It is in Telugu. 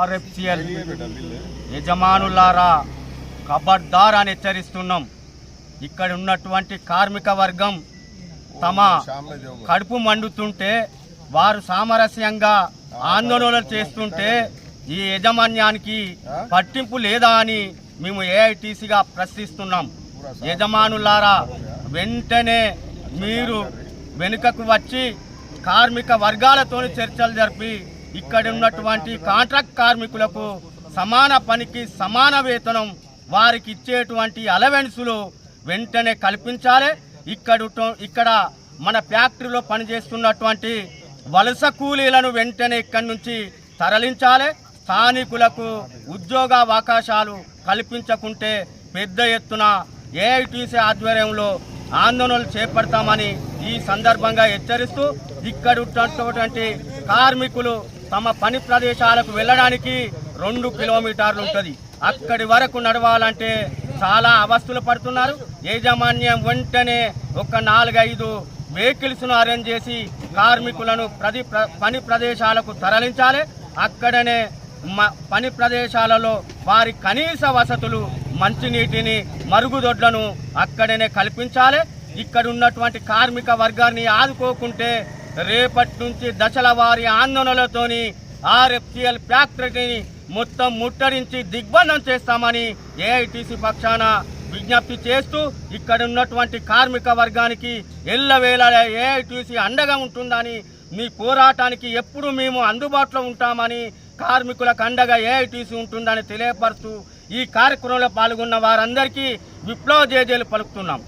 ఆర్ఎఫ్సిఎల్ యజమానులారా ఖబర్దార్ అని హెచ్చరిస్తున్నాం. ఇక్కడ ఉన్నటువంటి కార్మిక వర్గం తమ కడుపు మండుతుంటే, వారు సామరస్యంగా ఆందోళనలు చేస్తుంటే ఈ యాజమాన్యానికి పట్టింపు లేదా అని మేము ఏఐటీసీగా ప్రశ్నిస్తున్నాం. యజమానులారా, వెంటనే మీరు వెనుకకు వచ్చి కార్మిక వర్గాలతో చర్చలు జరిపి ఇక్కడ ఉన్నటువంటి కాంట్రాక్ట్ కార్మికులకు సమాన పనికి సమాన వేతనం, వారికి ఇచ్చేటువంటి అలవెన్సులు వెంటనే కల్పించాలి. ఇక్కడ మన ఫ్యాక్టరీలో పనిచేస్తున్నటువంటి వలస కూలీలను వెంటనే ఇక్కడి నుంచి తరలించాలి. స్థానికులకు ఉద్యోగ అవకాశాలు కల్పించకుంటే పెద్ద ఎత్తున ఏఐటీసీ ఆధ్వర్యంలో ఆందోళనలు చేపడతామని ఈ సందర్భంగా హెచ్చరిస్తూ, ఇక్కడ ఉన్నటువంటి కార్మికులు తమ పని ప్రదేశాలకు వెళ్ళడానికి 2 కిలోమీటర్లు ఉంటుంది. అక్కడి వరకు నడవాలంటే చాలా అవస్థలు పడుతున్నారు. యాజమాన్యం వెంటనే ఒక 4-5 వెహికల్స్ను అరేంజ్ చేసి కార్మికులను పని ప్రదేశాలకు తరలించాలి. అక్కడనే పని ప్రదేశాలలో వారి కనీస వసతులు, మంచినీటిని, మరుగుదొడ్లను అక్కడనే కల్పించాలి. ఇక్కడ ఉన్నటువంటి కార్మిక వర్గాన్ని ఆదుకోకుంటే రేపటి నుంచి దశల వారి ఆందోళనలతోని ఆర్ఎఫ్సిఎల్ ఫ్యాక్టరీని మొత్తం ముట్టడించి దిగ్బంధం చేస్తామని ఏఐటీసీ పక్షాన విజ్ఞప్తి చేస్తూ, ఇక్కడ ఉన్నటువంటి కార్మిక వర్గానికి ఎల్లవేళ ఏఐటీసీ అండగా ఉంటుందని, మీ పోరాటానికి ఎప్పుడు మేము అందుబాటులో ఉంటామని, కార్మికులకు అండగా ఏఐటీసీ ఉంటుందని తెలియపరుస్తూ ఈ కార్యక్రమంలో పాల్గొన్న వారందరికీ విప్లవ జేజేలు పలుకుతున్నాం.